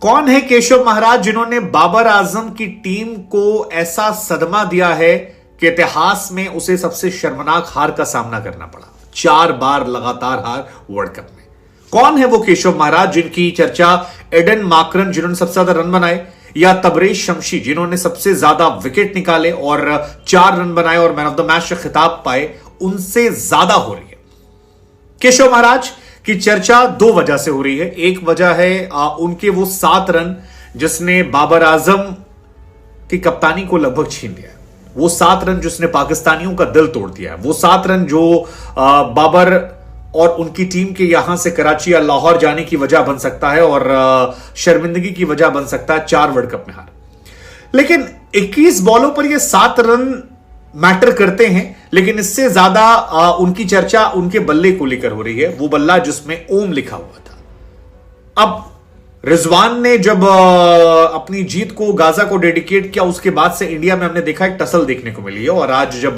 कौन है केशव महाराज जिन्होंने बाबर आजम की टीम को ऐसा सदमा दिया है कि इतिहास में उसे सबसे शर्मनाक हार का सामना करना पड़ा। 4 बार लगातार हार वर्ल्ड कप में। कौन है वो केशव महाराज जिनकी चर्चा एडन माकरन जिन्होंने सबसे ज्यादा रन बनाए, या तबरेज शमशी जिन्होंने सबसे ज्यादा विकेट निकाले और 4 रन बनाए और मैन ऑफ द मैच का खिताब पाए, उनसे ज्यादा हो रही है। केशव महाराज की चर्चा 2 वजह से हो रही है। एक वजह है उनके वो 7 रन जिसने बाबर आजम की कप्तानी को लगभग छीन लिया है। वो 7 रन जिसने पाकिस्तानियों का दिल तोड़ दिया है। वो 7 रन जो बाबर और उनकी टीम के यहां से कराची या लाहौर जाने की वजह बन सकता है और शर्मिंदगी की वजह बन सकता है 4 वर्ल्ड कप में हार। लेकिन 21 बॉलों पर ये 7 रन मैटर करते हैं, लेकिन इससे ज्यादा उनकी चर्चा उनके बल्ले को लेकर हो रही है। वो बल्ला जिसमें ओम लिखा हुआ था। अब रिजवान ने जब अपनी जीत को गाजा को डेडिकेट किया, उसके बाद से इंडिया में हमने देखा एक टसल देखने को मिली है। और आज जब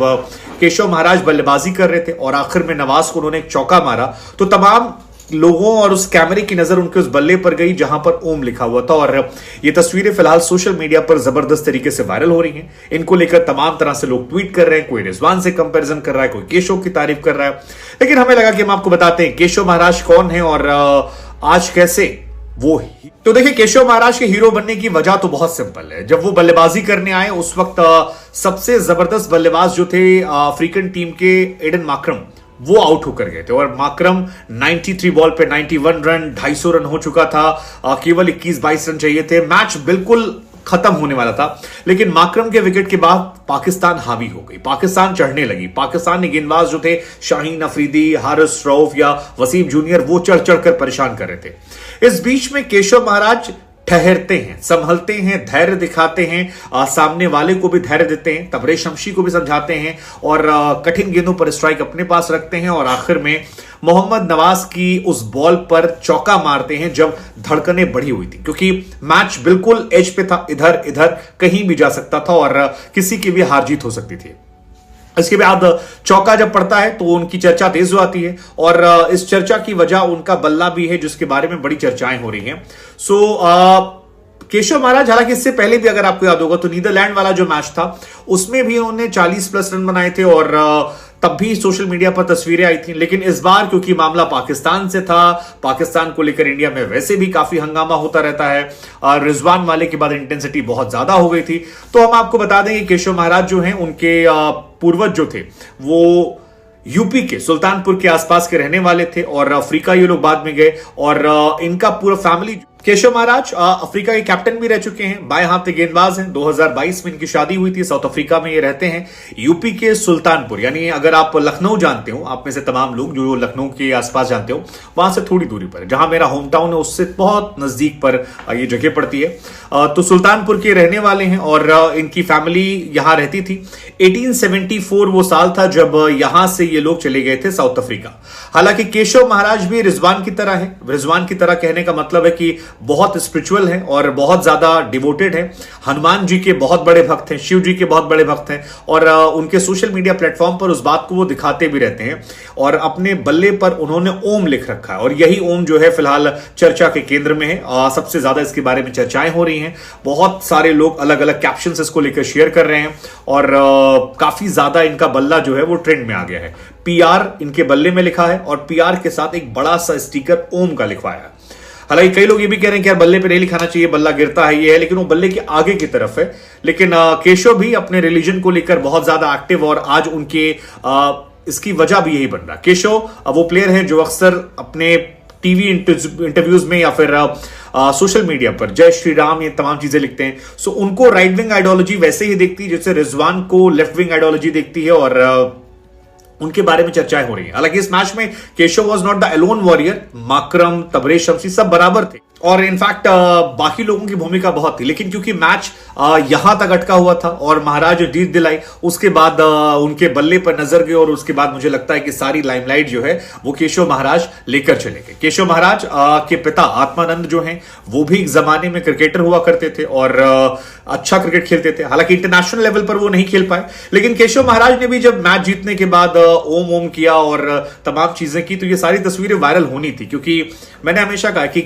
केशव महाराज बल्लेबाजी कर रहे थे और आखिर में नवाज को उन्होंने एक चौका मारा, तो तमाम लोगों और उस कैमरे की नजर उनके उस बल्ले पर गई जहां पर ओम लिखा हुआ था। और ये तस्वीरें फिलहाल सोशल मीडिया पर जबरदस्त तरीके से वायरल हो रही हैं। इनको लेकर तमाम तरह से लोग ट्वीट कर रहे हैं। कोई रिजवान से कंपैरिजन कर रहा है, कोई केशव की तारीफ कर रहा है। लेकिन हमें लगा कि हम आपको बताते हैं केशव महाराज कौन है और आज कैसे वो। तो देखिए, केशव महाराज के हीरो बनने की वजह तो बहुत सिंपल है। जब वो बल्लेबाजी करने आए उस वक्त सबसे जबरदस्त बल्लेबाज जो थे अफ्रीकन टीम के एडन माकरम, वो आउट होकर गए थे। और माकरम 93 बॉल पे 91 रन, 250 रन हो चुका था। केवल 21-22 रन चाहिए थे। मैच बिल्कुल खत्म होने वाला था। लेकिन माकरम के विकेट के बाद पाकिस्तान हावी हो गई, पाकिस्तान चढ़ने लगी। पाकिस्तान ने गेंदबाज जो थे शाहीन अफरीदी, हारिस रऊफ या वसीम जूनियर, वो चढ़ चढ़कर परेशान कर रहे थे। इस बीच में केशव महाराज ठहरते हैं, संभलते हैं, धैर्य दिखाते हैं, सामने वाले को भी धैर्य देते हैं, तबरेज शमशी को भी समझाते हैं और कठिन गेंदों पर स्ट्राइक अपने पास रखते हैं। और आखिर में मोहम्मद नवाज की उस बॉल पर चौका मारते हैं जब धड़कनें बढ़ी हुई थी, क्योंकि मैच बिल्कुल एज पे था, इधर इधर कहीं भी जा सकता था और किसी की भी हार जीत हो सकती थी। इसके बाद चौका जब पड़ता है तो उनकी चर्चा तेज हो आती है और इस चर्चा की वजह उनका बल्ला भी है जिसके बारे में बड़ी चर्चाएं हो रही हैं। केशव महाराज, हालांकि इससे पहले भी अगर आपको याद होगा तो नीदरलैंड वाला जो मैच था उसमें भी उन्होंने 40+ रन बनाए थे और तब भी सोशल मीडिया पर तस्वीरें आई थी। लेकिन इस बार क्योंकि मामला पाकिस्तान से था, पाकिस्तान को लेकर इंडिया में वैसे भी काफी हंगामा होता रहता है, रिजवान वाले के बाद इंटेंसिटी बहुत ज्यादा हो गई थी। तो हम आपको बता दें कि केशव महाराज जो हैं, उनके पूर्वज जो थे वो यूपी के सुल्तानपुर के आसपास के रहने वाले थे और अफ्रीका ये लोग बाद में गए। और इनका पूरा फैमिली, केशव महाराज अफ्रीका के कैप्टन भी रह चुके हैं, बाएं हाथ गेंदबाज हैं। 2022 में इनकी शादी हुई थी, साउथ अफ्रीका में ये रहते हैं, यूपी के सुल्तानपुर। यानी अगर आप लखनऊ जानते हो, आप में से तमाम लोग जो लखनऊ के आसपास जानते हो, वहां से थोड़ी दूरी पर, जहां मेरा होम टाउन है उससे बहुत नजदीक पर ये जगह पड़ती है। तो सुल्तानपुर के रहने वाले हैं और इनकी फैमिली यहां रहती थी। 1874 वो साल था जब यहां से ये लोग चले गए थे साउथ अफ्रीका। हालांकि केशव महाराज भी रिजवान की तरह है। रिजवान की तरह कहने का मतलब है कि बहुत स्पिरिचुअल हैं और बहुत ज्यादा डिवोटेड हैं। हनुमान जी के बहुत बड़े भक्त हैं, शिव जी के बहुत बड़े भक्त हैं और उनके सोशल मीडिया प्लेटफॉर्म पर उस बात को वो दिखाते भी रहते हैं। और अपने बल्ले पर उन्होंने ओम लिख रखा है और यही ओम जो है फिलहाल चर्चा के केंद्र में है। सबसे ज्यादा इसके बारे में चर्चाएं हो रही हैं। बहुत सारे लोग अलग अलग कैप्शंस इसको लेकर शेयर कर रहे हैं और काफी ज्यादा इनका बल्ला जो है वो ट्रेंड में आ गया है। PR इनके बल्ले में लिखा है और PR के साथ एक बड़ा सा स्टिकर ओम का लिखवाया है। हालांकि कई लोग ये भी कह रहे हैं कि यार बल्ले पे नहीं लिखाना चाहिए, बल्ला गिरता है, ये है, लेकिन वो बल्ले के आगे की तरफ है। लेकिन केशव भी अपने रिलीजन को लेकर बहुत ज्यादा एक्टिव और आज उनके इसकी वजह भी यही बन रहा है। केशव वो प्लेयर है जो अक्सर अपने टीवी इंटरव्यूज में या फिर सोशल मीडिया पर जय श्री राम ये तमाम चीजें लिखते हैं। सो उनको राइट विंग आइडियोलॉजी वैसे ही देखती है जैसे रिजवान को लेफ्ट विंग आइडियोलॉजी देखती है और उनके बारे में चर्चाएं हो रही हैं। हालांकि इस मैच में Keshav was not the alone warrior, Markram, Tabraiz Shamsi सब बराबर थे और इनफैक्ट बाकी लोगों की भूमिका बहुत थी। लेकिन क्योंकि मैच यहां तक अटका हुआ था और महाराज जीत दिलाई, उसके बाद उनके बल्ले पर नजर गई और उसके बाद मुझे लगता है कि सारी लाइमलाइट जो है वो केशव महाराज लेकर चले गए। केशव महाराज के पिता आत्मानंद जो हैं वो भी एक जमाने में क्रिकेटर हुआ करते थे और अच्छा क्रिकेट खेलते थे। हालांकि इंटरनेशनल लेवल पर वो नहीं खेल पाए, लेकिन केशव महाराज ने भी जब मैच जीतने के बाद ओम ओम किया और तमाम चीजें की, तो ये सारी तस्वीरें वायरल होनी थी। क्योंकि मैंने हमेशा कहा कि